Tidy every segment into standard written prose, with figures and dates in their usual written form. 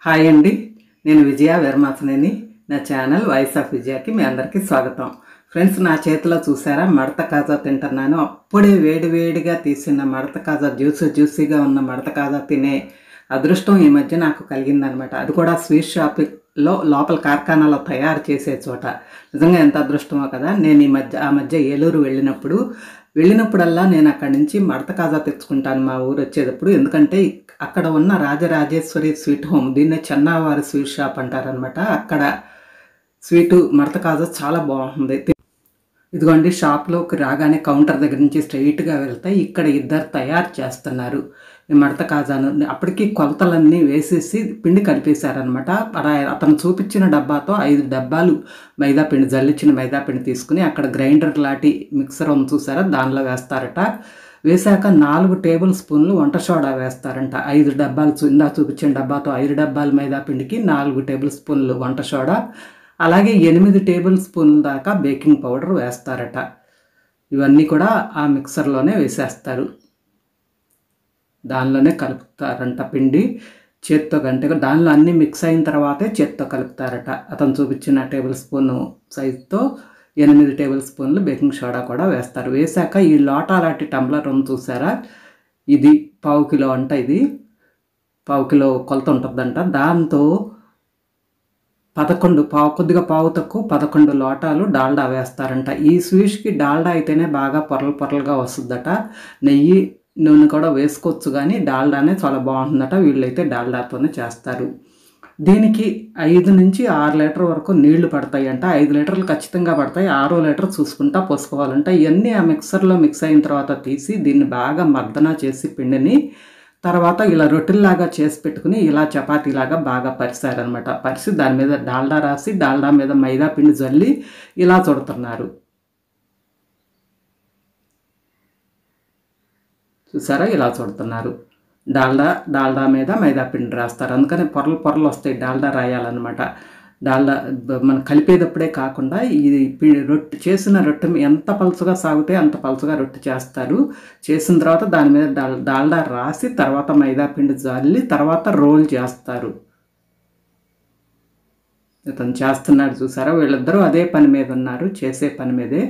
Hi అండి, నేను విజయ వీరమాసనేని. నా ఛానల్ వాయిస్ ఆఫ్ విజయకి మీ అందరికీ స్వాగతం. ఫ్రెండ్స్, నా చేతిలో చూసారా మడత కాజా తింటున్నాను. అప్పుడే వేడివేడిగా తీసిన మడత కాజా, జ్యూసీగా ఉన్న మడత కాజా తినే అదృష్టం ఈ మధ్య నాకు కలిగిందనమాట. అది కూడా స్వీట్ షాప్లో లోపల కార్ఖానాలో తయారు చేసే చోట. నిజంగా ఎంత అదృష్టమో కదా. నేను ఆ మధ్య ఏలూరు వెళ్ళినప్పుడల్లా నేను అక్కడి నుంచి మడత కాజా తెచ్చుకుంటాను మా ఊరు వచ్చేటప్పుడు. ఎందుకంటే అక్కడ ఉన్న రాజరాజేశ్వరి స్వీట్ హోమ్, దీన్నే చెన్నావారి స్వీట్ షాప్ అంటారనమాట. అక్కడ స్వీటు మడత కాజా చాలా బాగుంటుంది. ఇదిగోండి, షాప్లోకి రాగానే కౌంటర్ దగ్గర నుంచి స్ట్రైట్గా వెళ్తే ఇక్కడ ఇద్దరు తయారు చేస్తున్నారు ఈ మడత కాజాను. అప్పటికి కొలతలన్నీ వేసేసి పిండి కలిపేశారనమాట. అతను చూపించిన డబ్బాతో 5 డబ్బాలు మైదాపిండి, జల్లించిన మైదాపిండి తీసుకుని అక్కడ గ్రైండర్ లాంటి మిక్సర్ ఉంది చూసారా, దానిలో వేస్తారట. వేశాక 4 టేబుల్ స్పూన్లు వంట సోడా వేస్తారంట. 5 డబ్బాలు ఇందా చూపించిన డబ్బాతో 5 డబ్బాలు మైదాపిండికి 4 టేబుల్ స్పూన్లు వంట సోడా, అలాగే 8 టేబుల్ స్పూన్ల దాకా బేకింగ్ పౌడర్ వేస్తారట. ఇవన్నీ కూడా ఆ మిక్సర్లోనే వేసేస్తారు, దానిలోనే కలుపుతారంట పిండి. చేత్తో దానిలో అన్నీ మిక్స్ అయిన తర్వాతే చేత్తో కలుపుతారట. అతను చూపించిన టేబుల్ స్పూను సైజుతో 8 టేబుల్ స్పూన్లు బేకింగ్ సోడా కూడా వేస్తారు. వేశాక ఈ లోటా లాంటి టంబ్లర్ ఉంది చూసారా, ఇది 1/2 కిలో అంట. ఇది 1/2 కిలో కొలత ఉంటుందంట. దాంతో 11 లోటాలు డాల్డా వేస్తారంట. ఈ స్వీట్కి డాల్డా అయితేనే బాగా పొరలుగా వస్తుందట. నెయ్యి, నూనె కూడా వేసుకోవచ్చు, కానీ డాల్డానే చాలా బాగుంటుందట. వీళ్ళైతే డాల్డాతోనే చేస్తారు. దీనికి 5 నుంచి 6 లీటర్ వరకు నీళ్లు పడతాయి అంట. 5 లీటర్లు ఖచ్చితంగా పడతాయి, 6 లీటర్ చూసుకుంటా పోసుకోవాలంట. ఇవన్నీ ఆ మిక్సర్లో మిక్స్ అయిన తర్వాత తీసి దీన్ని బాగా మర్దన చేసి పిండిని తర్వాత ఇలా రొట్టెల్లాగా చేసి పెట్టుకుని ఇలా చపాతీలాగా బాగా పరిసారనమాట. పరిసి దాని మీద డాల్డా రాసి డాల్డా మీద మైదా పిండి జల్లి ఇలా చుడుతున్నారు. చూసారా, ఇలా చుడుతున్నారు. డాల్డా మీద మైదా పిండి రాస్తారు, అందుకని పొరలు వస్తాయి డాల్డా రాయాలన్నమాట. డాల్డా మనం కలిపేటప్పుడే కాకుండా ఇది రొట్టె చేసిన రొట్టె ఎంత పలుచగా సాగితే అంత పలుచగా రొట్టె చేస్తారు. చేసిన తర్వాత దాని మీద డాల్డా రాసి తర్వాత మైదా పిండి జల్లి తర్వాత రోల్ చేస్తారు. ఇతను చేస్తున్నాడు చూసారా. వీళ్ళిద్దరూ అదే పని మీద ఉన్నారు, చేసే పని మీదే.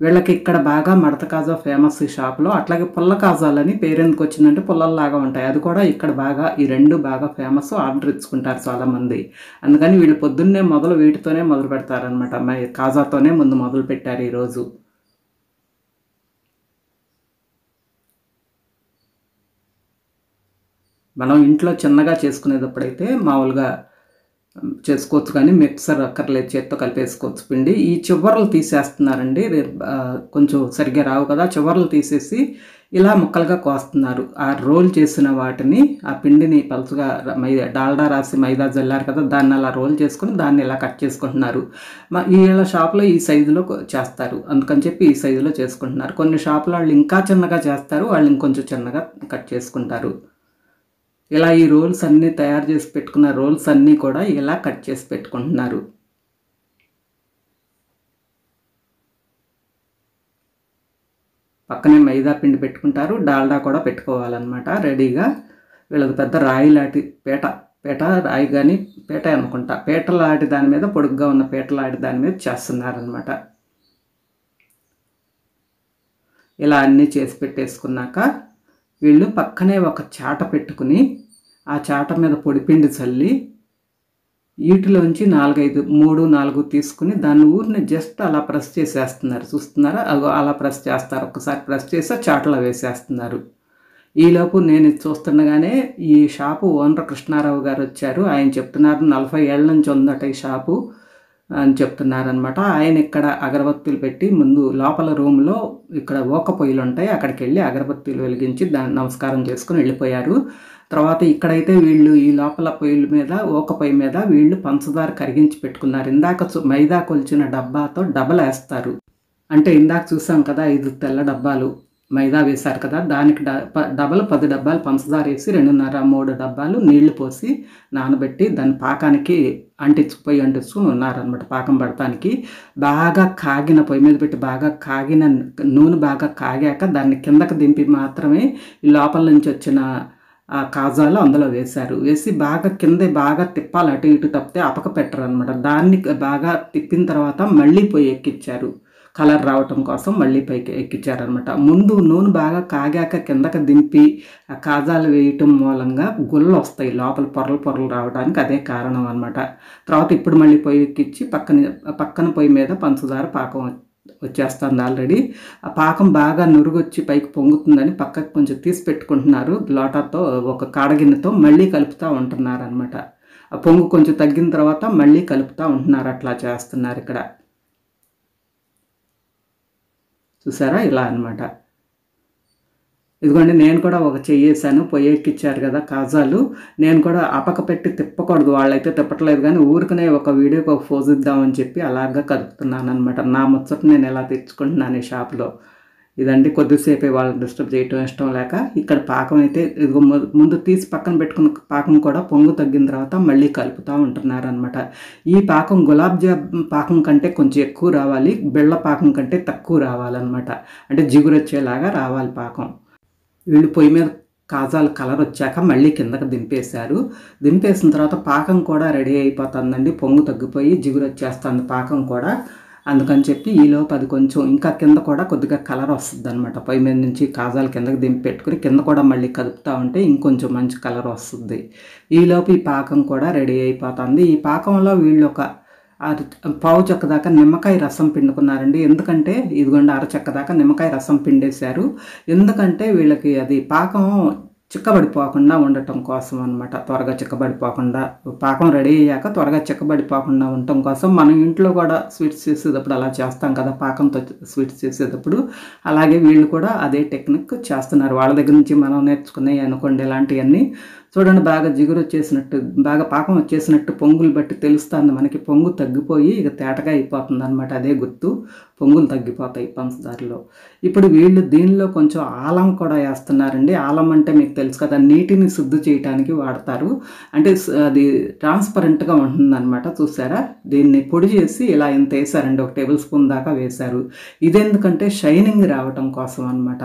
వీళ్ళకి ఇక్కడ బాగా మడత కాజా ఫేమస్ ఈ షాప్లో. అట్లాగే పుల్ల కాజాలని పేరు ఎందుకు వచ్చిందంటే పుల్లల్లాగా ఉంటాయి, అది కూడా ఇక్కడ బాగా, ఈ 2 బాగా ఫేమస్. ఆర్డర్ ఇచ్చుకుంటారు చాలామంది, అందుకని వీళ్ళు పొద్దున్నే వీటితోనే మొదలు పెడతారనమాట. కాజాతోనే ముందు మొదలు పెట్టారు ఈరోజు. మనం ఇంట్లో చిన్నగా చేసుకునేటప్పుడైతే మామూలుగా చేసుకోవచ్చు, కానీ మిక్సర్ అక్కర్లేదు, చేత్తో కలిపేసుకోవచ్చు పిండి. ఈ చివర్లు తీసేస్తున్నారండి, కొంచెం సరిగ్గా రావు కదా. చివర్లు తీసేసి ఇలా ముక్కలుగా కోస్తున్నారు. ఆ రోల్ చేసిన వాటిని, ఆ పిండిని పలుచగా డాల్డా రాసి మైదా జల్లారు కదా, దాన్ని అలా రోల్ చేసుకుని దాన్ని ఇలా కట్ చేసుకుంటున్నారు. వీళ్ళ షాప్లో ఈ సైజులో చేస్తారు, అందుకని చెప్పి ఈ సైజులో చేసుకుంటున్నారు. కొన్ని షాపుల వాళ్ళు ఇంకా చిన్నగా చేస్తారు, వాళ్ళు ఇంకొంచెం చిన్నగా కట్ చేసుకుంటారు. ఇలా ఈ రోల్స్ అన్నీ తయారు చేసి పెట్టుకున్న రోల్స్ అన్నీ కూడా ఇలా కట్ చేసి పెట్టుకుంటున్నారు. పక్కనే మైదా పిండి పెట్టుకుంటారు, డాల్డా కూడా పెట్టుకోవాలన్నమాట రెడీగా. వీళ్ళకి పెద్ద రాయి లాంటి పేట రాయి కానీ పేట అనుకుంటా, పేటలాంటి దాని మీద, పొడుగ్గా ఉన్న పేటలాంటి దాని మీద చేస్తున్నారనమాట. ఇలా అన్నీ చేసి పెట్టేసుకున్నాక వీళ్ళు పక్కనే ఒక చాట పెట్టుకుని ఆ చాట మీద పొడిపిండి చల్లి వీటిలోంచి 3-4 తీసుకుని దాన్ని ఊరిని జస్ట్ అలా ప్రెస్ చేసేస్తున్నారు. చూస్తున్నారా, అలా ప్రెస్ చేస్తారు. ఒకసారి ప్రెస్ చేసి చాటలో వేసేస్తున్నారు. ఈలోపు నేను చూస్తుండగానే ఈ షాపు ఓనర్ కృష్ణారావు గారు వచ్చారు. ఆయన చెప్తున్నారు 40 ఏళ్ళ నుంచి ఉందట ఈ షాపు అని చెప్తున్నారనమాట. ఆయన ఇక్కడ అగరబత్తీలు పెట్టి ముందు లోపల రూమ్లో ఇక్కడ ఓక పొయ్యిలు ఉంటాయి, అక్కడికి వెళ్ళి అగరబత్తీలు వెలిగించి దాన్ని నమస్కారం చేసుకుని వెళ్ళిపోయారు. తర్వాత ఇక్కడైతే వీళ్ళు ఈ లోపల పొయ్యిల మీద, ఓక పొయ్యి మీద వీళ్ళు పంచదార కరిగించి పెట్టుకున్నారు. ఇందాక మైదా కొలిచిన డబ్బాతో డబల్ వేస్తారు. అంటే ఇందాక చూసాం కదా, 5 తెల్ల డబ్బాలు మైదా వేశారు కదా, దానికి డబల్ 10 డబ్బాలు పంచదార వేసి 2.5-3 డబ్బాలు నీళ్లు పోసి నానబెట్టి దాని పాకానికి అంటించుకుని ఉన్నారనమాట. పాకం పడటానికి బాగా కాగిన పొయ్యి మీద పెట్టి బాగా కాగిన నూనె బాగా కాగాక దాన్ని కిందకి దింపి మాత్రమే ఈ లోపల నుంచి వచ్చిన ఆ కాజాలు అందులో వేశారు. వేసి బాగా కింద బాగా తిప్పాలి, అటు ఇటు తప్పితే అపక పెట్టరు అనమాట. దాన్ని బాగా తిప్పిన తర్వాత మళ్ళీ పొయ్యి ఎక్కిచ్చారు. కలర్ రావటం కోసం మళ్ళీ పైకి ఎక్కిచ్చారనమాట. ముందు నూనె బాగా కాగాక కిందకి దింపి ఆ కాజాలు వేయటం మూలంగా గుళ్ళు వస్తాయి లోపల, పొరలు పొరలు రావడానికి అదే కారణం అనమాట. తర్వాత ఇప్పుడు మళ్ళీ పొయ్యి ఎక్కిచ్చి పక్కన పొయ్యి మీద పంచదార పాకం వచ్చేస్తుంది ఆల్రెడీ. ఆ పాకం బాగా నురుగొచ్చి పైకి పొంగుతుందని పక్కకు కొంచెం తీసి పెట్టుకుంటున్నారు. లోటాతో ఒక కాడగిన్నెతో మళ్ళీ కలుపుతూ ఉంటున్నారు అనమాట. ఆ పొంగు కొంచెం తగ్గిన తర్వాత మళ్ళీ కలుపుతూ ఉంటున్నారు. అట్లా చేస్తున్నారు ఇక్కడ. చూసారా ఇలా అనమాట. ఇదిగోండి నేను కూడా ఒక చెయ్యేసాను. పొయ్యి ఎక్కిచ్చారు కదా కాజాలు, నేను కూడా అపక పెట్టి తిప్పకూడదు, వాళ్ళైతే తిప్పట్లేదు కానీ ఊరికనే ఒక వీడియోకి ఒక పోజ్ ఇద్దామని చెప్పి అలాగా కలుపుతున్నాను అనమాట. నా ముచ్చట నేను ఎలా తెచ్చుకుంటున్నాను ఈ షాప్లో. ఇదండి, కొద్దిసేపే వాళ్ళని డిస్టర్బ్ చేయటం ఇష్టం లేక. ఇక్కడ పాకం అయితే ఇదిగో ముందు తీసి పక్కన పెట్టుకున్న పాకం కూడా పొంగు తగ్గిన తర్వాత మళ్ళీ కలుపుతూ ఉంటున్నారు అనమాట. ఈ పాకం గులాబ్ జామ్ పాకం కంటే కొంచెం ఎక్కువ రావాలి, బెళ్ళ పాకం కంటే తక్కువ రావాలన్నమాట. అంటే జిగురు వచ్చేలాగా రావాలి పాకం. వీళ్ళు పొయ్యి మీద కాజాలు కలర్ వచ్చాక మళ్ళీ కిందకి దింపేశారు. దింపేసిన తర్వాత పాకం కూడా రెడీ అయిపోతుందండి. పొంగు తగ్గిపోయి జిగురు వచ్చేస్తుంది పాకం కూడా. అందుకని చెప్పి ఈలోపు అది కొంచెం ఇంకా కింద కూడా కొద్దిగా కలర్ వస్తుంది అనమాట. పొయ్యి మీద నుంచి కాజాలు కిందకి దింపి పెట్టుకుని కింద కూడా మళ్ళీ కలుపుతూ ఉంటే ఇంకొంచెం మంచి కలర్ వస్తుంది. ఈలోపు ఈ పాకం కూడా రెడీ అయిపోతుంది. ఈ పాకంలో వీళ్ళు ఒక పావు చెక్క దాకా నిమ్మకాయ రసం పిండుకున్నారండి. ఎందుకంటే ఇదిగోండి అరచెక్క దాకా నిమ్మకాయ రసం పిండేశారు. ఎందుకంటే వీళ్ళకి అది పాకం చిక్కబడిపోకుండా ఉండటం కోసం అనమాట. త్వరగా చిక్కబడిపోకుండా, పాకం రెడీ అయ్యాక త్వరగా చిక్కబడిపోకుండా ఉండటం కోసం మనం ఇంట్లో కూడా స్వీట్స్ చేసేటప్పుడు అలా చేస్తాం కదా, పాకంతో స్వీట్స్ చేసేటప్పుడు. అలాగే వీళ్ళు కూడా అదే టెక్నిక్ చేస్తున్నారు. వాళ్ళ దగ్గర నుంచి మనం నేర్చుకున్నాయి అనుకోండి ఇలాంటివన్నీ. చూడండి బాగా జిగురు వచ్చేసినట్టు, బాగా పాకం వచ్చేసినట్టు పొంగులు బట్టి తెలుస్తుంది మనకి. పొంగు తగ్గిపోయి ఇక తేటగా అయిపోతుంది అనమాట. అదే గుర్తు, పొంగులు తగ్గిపోతాయి పంచదారలో. ఇప్పుడు వీళ్ళు దీనిలో కొంచెం ఆలం కూడా వేస్తున్నారండి. ఆలం అంటే మీకు తెలుసు కదా, నీటిని శుద్ధి చేయడానికి వాడతారు. అంటే అది ట్రాన్స్పరెంట్గా ఉంటుందన్నమాట. చూసారా, దీన్ని పొడి చేసి ఇలా ఇంత వేసారండి, 1 టేబుల్ స్పూన్ దాకా వేశారు. ఇదెందుకంటే షైనింగ్ రావటం కోసం అనమాట.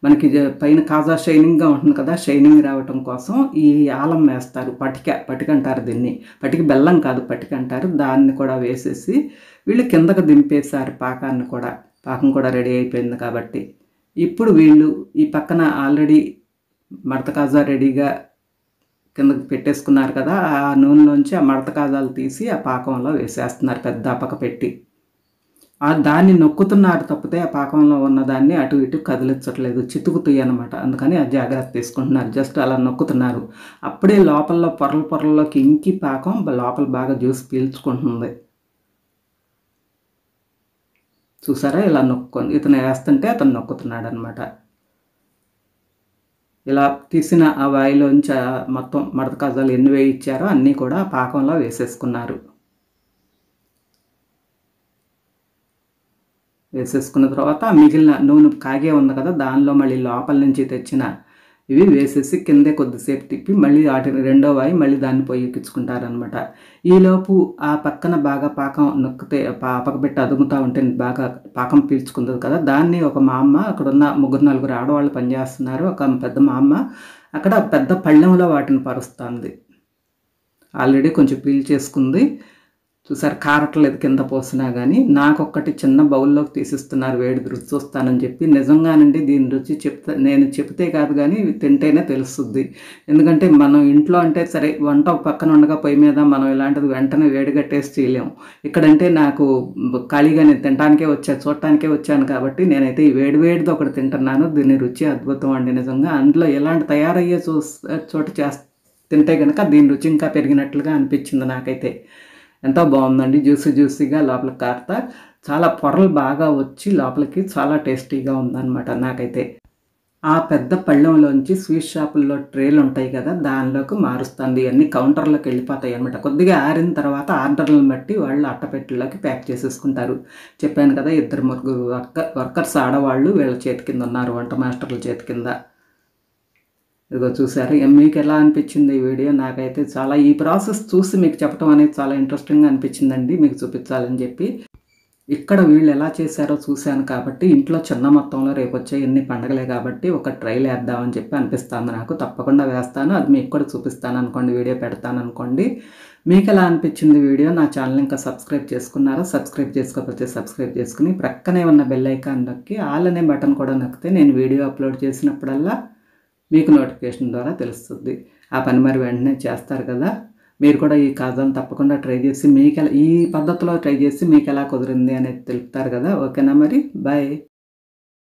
మనకి పైన కాజా షైనింగ్గా ఉంటుంది కదా, షైనింగ్ రావటం కోసం ఈ ఆలం వేస్తారు. పటిక అంటారు దీన్ని. పటిక బెల్లం కాదు, పటిక అంటారు. దాన్ని కూడా వేసేసి వీళ్ళు కిందకు దింపేశారు పాకాన్ని కూడా. పాకం కూడా రెడీ అయిపోయింది కాబట్టి ఇప్పుడు వీళ్ళు ఈ పక్కన ఆల్రెడీ మడత కాజా రెడీగా కిందకి పెట్టేసుకున్నారు కదా, ఆ నూనెలోంచి ఆ మడత కాజాలు తీసి ఆ పాకంలో వేసేస్తున్నారు పెద్ద అపక పెట్టి. దాన్ని నొక్కుతున్నారు తప్పితే ఆ పాకంలో ఉన్నదాన్ని అటు ఇటు కదిలించట్లేదు, చితుకుతాయి అనమాట. అందుకని ఆ జాగ్రత్త తీసుకుంటున్నారు. జస్ట్ అలా నొక్కుతున్నారు. అప్పుడే లోపల పొరల్లోకి ఇంకి పాకం లోపల బాగా జ్యూస్ పీల్చుకుంటుంది. చూసారా, ఇలా నొక్కొని ఇతను వేస్తుంటే అతను నొక్కుతున్నాడు అనమాట. ఇలా తీసిన ఆ వాయిలోంచి మొత్తం మడత కాజాలు ఎన్ని వేయించారో అన్నీ కూడా పాకంలో వేసేసుకున్నారు. వేసేసుకున్న తర్వాత మిగిలిన నూనె కాగే ఉంది కదా, దానిలో మళ్ళీ లోపల నుంచి తెచ్చిన ఇవి వేసేసి కిందే కొద్దిసేపు తిప్పి మళ్ళీ వాటిని రెండో వాయి మళ్ళీ దాన్ని పొయ్యి ఎక్కించుకుంటారనమాట. ఈలోపు ఆ పక్కన బాగా పాకం నొక్కితే పక్కబెట్టి అదుముతూ ఉంటే బాగా పాకం పీల్చుకుంది కదా, దాన్ని ఒక మా అమ్మ, అక్కడున్న 3-4 ఆడవాళ్ళు పనిచేస్తున్నారు. ఒక పెద్ద మా అమ్మ అక్కడ పెద్ద పళ్ళెంలో వాటిని పరుస్తుంది. ఆల్రెడీ కొంచెం పీల్చేసుకుంది. చూసారు, కారట్లేదు కింద పోసినా కానీ. నాకొక్కటి చిన్న బౌల్లోకి తీసిస్తున్నారు వేడి రుచి చూస్తానని చెప్పి. నిజంగానండి, దీని రుచి నేను చెప్తే కాదు కానీ తింటేనే తెలుస్తుంది. ఎందుకంటే మనం ఇంట్లో అంటే సరే వంట పక్కన ఉండగా పొయ్యి మీద మనం ఇలాంటిది వెంటనే వేడిగా టేస్ట్ చేయలేము. ఇక్కడంటే నాకు ఖాళీగా నేను తినడానికే చూడటానికే వచ్చాను కాబట్టి నేనైతే ఈ వేడిది ఒకటి తింటున్నాను. దీని రుచి అద్భుతం అండి నిజంగా. అందులో ఎలాంటి తయారయ్యే చోట తింటే కనుక దీని రుచి ఇంకా పెరిగినట్లుగా అనిపించింది నాకైతే. ఎంతో బాగుందండి, జ్యూసీగా లోపలికి కారుతా చాలా పొరలు బాగా వచ్చి లోపలికి చాలా టేస్టీగా ఉందన్నమాట నాకైతే. ఆ పెద్ద పళ్ళెంలోంచి స్వీట్ షాపుల్లో ట్రేలు ఉంటాయి కదా, దానిలోకి మారుస్తుంది. ఇవన్నీ కౌంటర్లోకి వెళ్ళిపోతాయి అనమాట. కొద్దిగా ఆరిన తర్వాత ఆర్డర్లను బట్టి వాళ్ళు అట్టపెట్టెల్లోకి ప్యాక్ చేసేసుకుంటారు. చెప్పాను కదా, 2-3 వర్కర్స్ ఆడవాళ్ళు వీళ్ళ చేతి కింద ఉన్నారు, వంట మాస్టర్ల చేతి కింద. ఇదిగో చూసారు. మీకు ఎలా అనిపించింది ఈ వీడియో? నాకైతే ఈ ప్రాసెస్ చూసి మీకు చెప్పడం అనేది చాలా ఇంట్రెస్టింగ్గా అనిపించిందండి, మీకు చూపించాలని చెప్పి. ఇక్కడ వీళ్ళు ఎలా చేశారో చూశాను కాబట్టి ఇంట్లో చిన్న మొత్తంలో రేపు వచ్చే ఎన్ని పండగలే కాబట్టి ఒక ట్రైల్ వేద్దామని చెప్పి అనిపిస్తుంది నాకు. తప్పకుండా వేస్తాను, అది మీకు కూడా చూపిస్తాను అనుకోండి, వీడియో పెడతాను అనుకోండి. మీకు ఎలా అనిపించింది వీడియో? నా ఛానల్ ఇంకా సబ్స్క్రైబ్ చేసుకున్నారా? సబ్స్క్రైబ్ చేసుకోకపోతే సబ్స్క్రైబ్ చేసుకుని ప్రక్కనే ఉన్న బెల్ ఐకాన్ నొక్కి ఆల్ అనే బటన్ కూడా నొక్కితే నేను వీడియో అప్లోడ్ చేసినప్పుడల్లా మీకు నోటిఫికేషన్ ద్వారా తెలుస్తుంది. ఆ పని మరి వెంటనే చేస్తారు కదా. మీరు కూడా ఈ కాజాను తప్పకుండా ట్రై చేసి మీకు ఎలా, ఈ పద్ధతిలో ట్రై చేసి మీకు ఎలా కుదిరింది అనేది తెలుపుతారు కదా. ఓకేనా మరి, బాయ్.